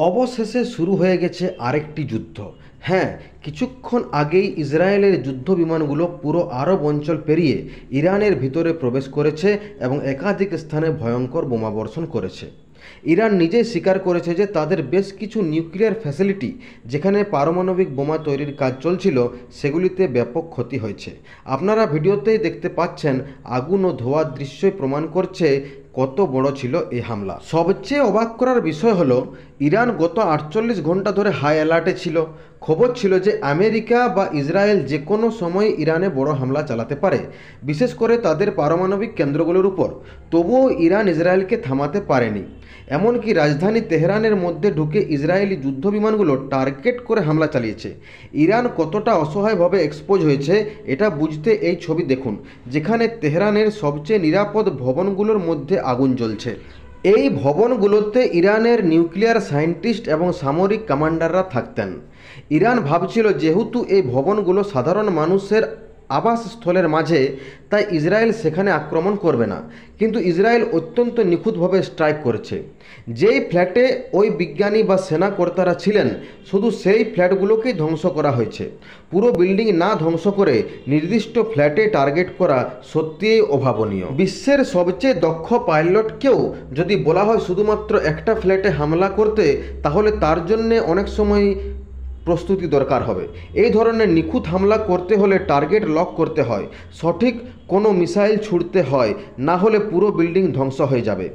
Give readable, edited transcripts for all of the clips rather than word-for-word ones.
অবশেষে শুরু হয়ে গেছে আরেকটি যুদ্ধ। হ্যাঁ, কিছুক্ষণ আগেই ইসরায়েলের যুদ্ধ বিমানগুলো পুরো আরব অঞ্চল পেরিয়ে ইরানের ভিতরে প্রবেশ করেছে এবং একাধিক স্থানে ভয়ঙ্কর বোমাবর্ষণ করেছে। ইরান নিজেই স্বীকার করেছে যে তাদের বেশ কিছু নিউক্লিয়ার ফ্যাসিলিটি, যেখানে পারমাণবিক বোমা তৈরির কাজ চলছিল, সেগুলিতে ব্যাপক ক্ষতি হয়েছে। আপনারা ভিডিওতেই দেখতে পাচ্ছেন, আগুন ও ধোঁয়ার দৃশ্যই প্রমাণ করছে কত বড় ছিল এই হামলা। সবচেয়ে অবাক করার বিষয় হলো, ইরান গত 48 ঘন্টা ধরে হাই অ্যালার্টে ছিল। খবর ছিল যে আমেরিকা বা ইসরায়েল যে কোনো সময় ইরানে বড় হামলা চালাতে পারে, বিশেষ করে তাদের পারমাণবিক কেন্দ্রগুলোর উপর। তবুও ইরান ইসরায়েলকে থামাতে পারেনি। এমনকি রাজধানী তেহরানের মধ্যে ঢুকে ইসরায়েলি যুদ্ধ বিমানগুলো টার্গেট করে হামলা চালিয়েছে। ইরান কতটা অসহায়ভাবে এক্সপোজ হয়েছে এটা বুঝতে এই ছবি দেখুন, যেখানে তেহরানের সবচেয়ে নিরাপদ ভবনগুলোর মধ্যে আগুন জ্বলছে। এই ভবনগুলোতে ইরানের নিউক্লিয়ার সায়েন্টিস্ট এবং সামরিক কমান্ডাররা থাকতেন। ইরান ভাবছিল যেহেতু এই ভবনগুলো সাধারণ মানুষের আবাসস্থলের মাঝে, তাই ইসরায়েল সেখানে আক্রমণ করবে না। কিন্তু ইসরায়েল অত্যন্ত নিখুঁতভাবে স্ট্রাইক করেছে। যেই ফ্ল্যাটে ওই বিজ্ঞানী বা সেনাকর্তারা ছিলেন, শুধু সেই ফ্ল্যাটগুলোকেই ধ্বংস করা হয়েছে। পুরো বিল্ডিং না ধ্বংস করে নির্দিষ্ট ফ্ল্যাটে টার্গেট করা সত্যিই অভাবনীয়। বিশ্বের সবচেয়ে দক্ষ পাইলটকেও যদি বলা হয় শুধুমাত্র একটা ফ্ল্যাটে হামলা করতে, তাহলে তার জন্যে অনেক সময় প্রস্তুতি দরকার হবে। এই ধরনের নিখুঁত হামলা করতে হলে টার্গেট লক করতে হয়, সঠিক কোনো মিসাইল ছুড়তে হয়, না হলে পুরো বিল্ডিং ধ্বংস হয়ে যাবে।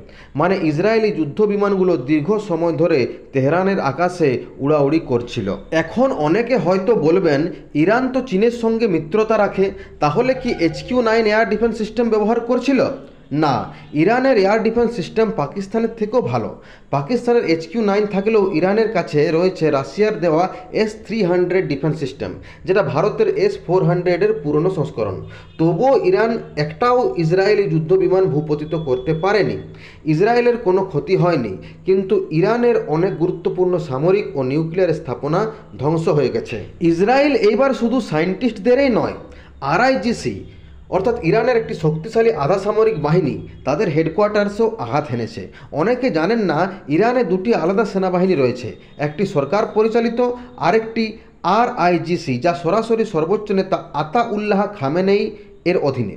মানে ইসরায়েলি যুদ্ধ বিমানগুলো দীর্ঘ সময় ধরে তেহরানের আকাশে উড়াউড়ি করছিল। এখন অনেকে হয়তো বলবেন, ইরান তো চীনের সঙ্গে মিত্রতা রাখে, তাহলে কি HQ-9 এয়ার ডিফেন্স সিস্টেম ব্যবহার করছিল? না, ইরানের এয়ার ডিফেন্স সিস্টেম পাকিস্তানের থেকেও ভালো। পাকিস্তানের HQ-9 থাকলেও ইরানের কাছে রয়েছে রাশিয়ার দেওয়া S-300 ডিফেন্স সিস্টেম, যেটা ভারতের S-400-এর পুরনো সংস্করণ। তবুও ইরান একটাও ইসরায়েলি যুদ্ধ বিমান ভূপতিত করতে পারেনি। ইসরায়েলের কোনো ক্ষতি হয়নি, কিন্তু ইরানের অনেক গুরুত্বপূর্ণ সামরিক ও নিউক্লিয়ার স্থাপনা ধ্বংস হয়ে গেছে। ইসরায়েল এইবার শুধু সায়েন্টিস্টদেরই নয়, RIGC অর্থাৎ ইরানের একটি শক্তিশালী আধা সামরিক বাহিনী, তাদের হেডকোয়ার্টার্সেও আঘাত হেনেছে। অনেকে জানেন না, ইরানে দুটি আলাদা সেনাবাহিনী রয়েছে, একটি সরকার পরিচালিত, আরেকটি RIGC, যা সরাসরি সর্বোচ্চ নেতা আতাউল্লাহ খামেনেই এর অধীনে।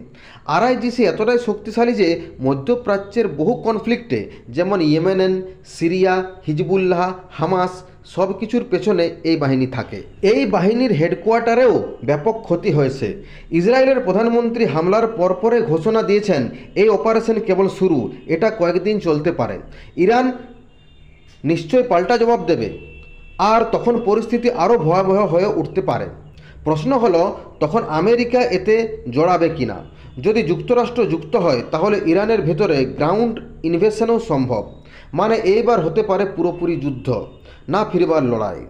RIGC এতটাই শক্তিশালী যে মধ্যপ্রাচ্যের বহু কনফ্লিক্টে, যেমন ইয়েমেন, সিরিয়া, হিজবুল্লাহ, হামাস, সব কিছুর পেছনে এই বাহিনী থাকে। এই বাহিনীর হেডকোয়ার্টারেও ব্যাপক ক্ষতি হয়েছে। ইসরায়েলের প্রধানমন্ত্রী হামলার পরপরে ঘোষণা দিয়েছেন, এই অপারেশন কেবল শুরু, এটা কয়েকদিন চলতে পারে। ইরান নিশ্চয়ই পাল্টা জবাব দেবে, আর তখন পরিস্থিতি আরও ভয়াবহ হয়ে উঠতে পারে। প্রশ্ন হলো, তখন আমেরিকা এতে জড়াবে কিনা? যদি যুক্তরাষ্ট্র যুক্ত হয়, তাহলে ইরানের ভেতরে গ্রাউন্ড ইনভেশনও সম্ভব। মানে এইবার হতে পারে পুরোপুরি যুদ্ধ, না ফিরবার লড়াই।